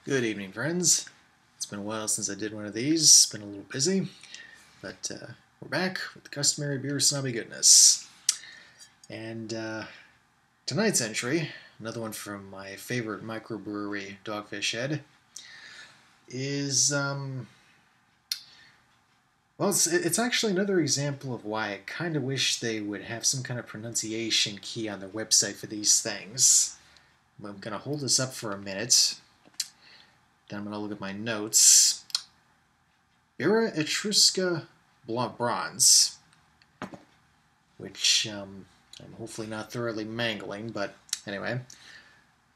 Good evening, friends. It's been a while since I did one of these. Been a little busy, but we're back with the customary beer snobby goodness. And tonight's entry, another one from my favorite microbrewery, Dogfish Head, is well, it's actually another example of why I kind of wish they would have some kind of pronunciation key on their website for these things. I'm gonna hold this up for a minute. Then I'm gonna look at my notes. Birra Etrusca Bronze, which I'm hopefully not thoroughly mangling, but anyway,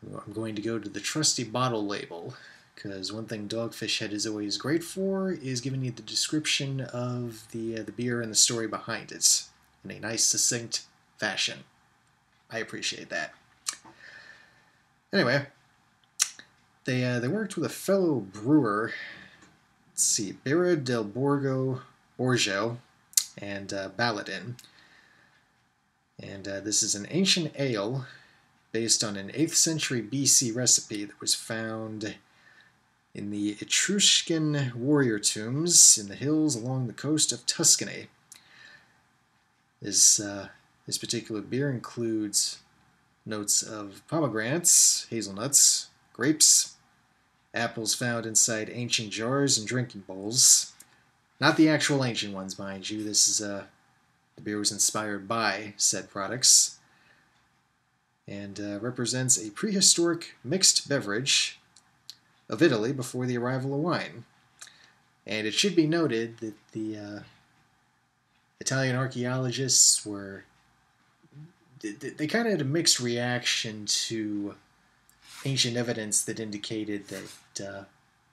I'm going to go to the trusty bottle label, because one thing Dogfish Head is always great for is giving you the description of the beer and the story behind it in a nice, succinct fashion. I appreciate that. Anyway, they worked with a fellow brewer. Let's see, Birra del Borgo and Baladin. And this is an ancient ale based on an 8th century BC recipe that was found in the Etruscan warrior tombs in the hills along the coast of Tuscany. This particular beer includes notes of pomegranates, hazelnuts, grapes, apples found inside ancient jars and drinking bowls. Not the actual ancient ones, mind you. This is the beer was inspired by said products, and represents a prehistoric mixed beverage of Italy before the arrival of wine. And it should be noted that the Italian archaeologists they kind of had a mixed reaction to ancient evidence that indicated that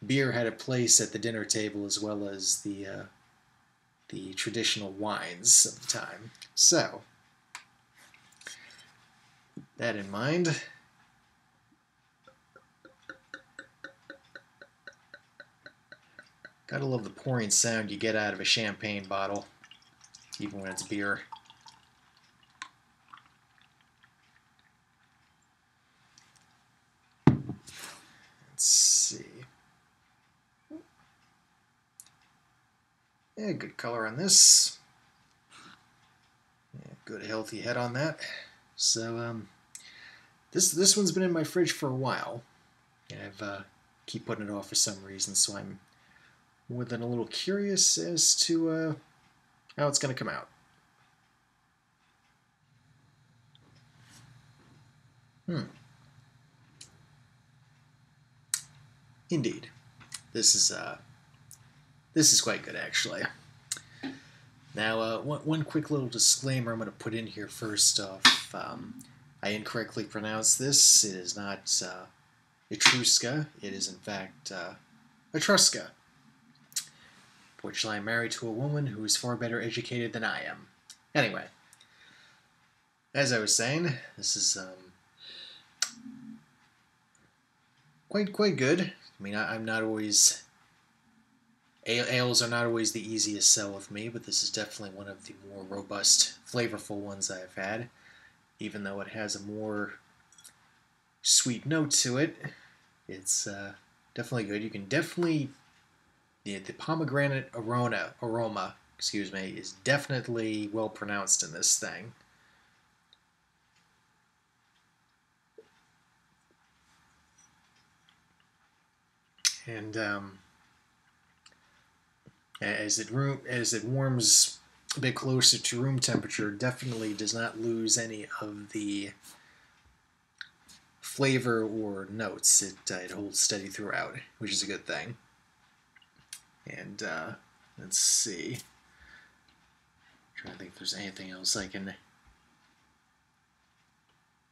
beer had a place at the dinner table as well as the traditional wines of the time. So, that in mind, gotta love the pouring sound you get out of a champagne bottle, even when it's beer. Let's see. Yeah, good color on this. Yeah, good healthy head on that. So this one's been in my fridge for a while, and I've keep putting it off for some reason. So I'm more than a little curious as to how it's going to come out. Indeed, this is quite good actually. Now, one quick little disclaimer I'm going to put in here first off. I incorrectly pronounced this. It is not Etrusca. It is, in fact, Etrusca. Fortunately, I'm married to a woman who is far better educated than I am. Anyway, as I was saying, this is quite good. I mean, I'm not always... Ales are not always the easiest sell with me, but this is definitely one of the more robust, flavorful ones I've had. Even though it has a more sweet note to it, it's definitely good. You can definitely... The pomegranate aroma, is definitely well pronounced in this thing. And as it warms a bit closer to room temperature, definitely does not lose any of the flavor or notes. It holds steady throughout, which is a good thing. And let's see. I'm trying to think if there's anything else I can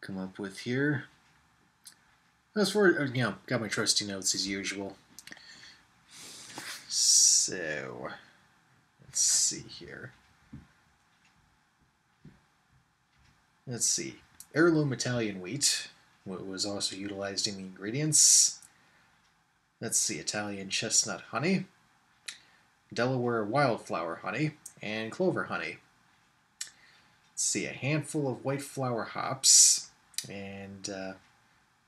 come up with here. As for got my trusty notes as usual. So let's see here. Let's see. Heirloom Italian wheat was also utilized in the ingredients. Let's see. Italian chestnut honey, Delaware wildflower honey, and clover honey. Let's see. A handful of white flower hops, and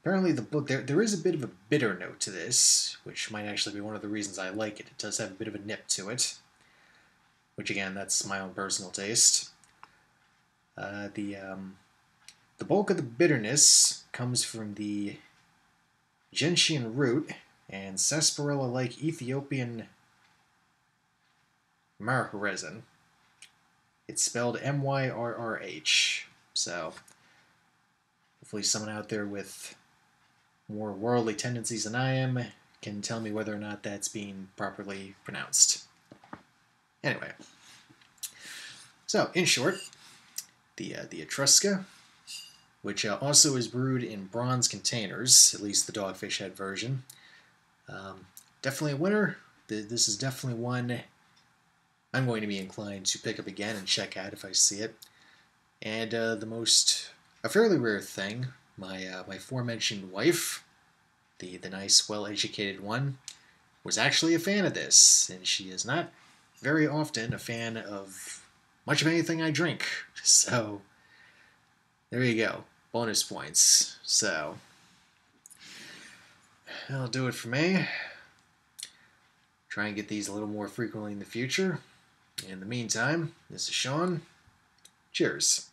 Apparently, the book there is a bit of a bitter note to this, which might actually be one of the reasons I like it. It does have a bit of a nip to it, which again, that's my own personal taste. The bulk of the bitterness comes from the gentian root and sarsaparilla-like Ethiopian myrrh resin. It's spelled Myrrh, so hopefully someone out there with more worldly tendencies than I am can tell me whether or not that's being properly pronounced. Anyway, so in short, the Etrusca, which also is brewed in bronze containers, at least the Dogfish Head version. Definitely a winner. This is definitely one I'm going to be inclined to pick up again and check out if I see it. And a fairly rare thing, my aforementioned wife, the nice, well-educated one, was actually a fan of this, and she is not very often a fan of much of anything I drink. So there you go, bonus points. So that'll do it for me. Try and get these a little more frequently in the future. In the meantime, this is Sean. Cheers.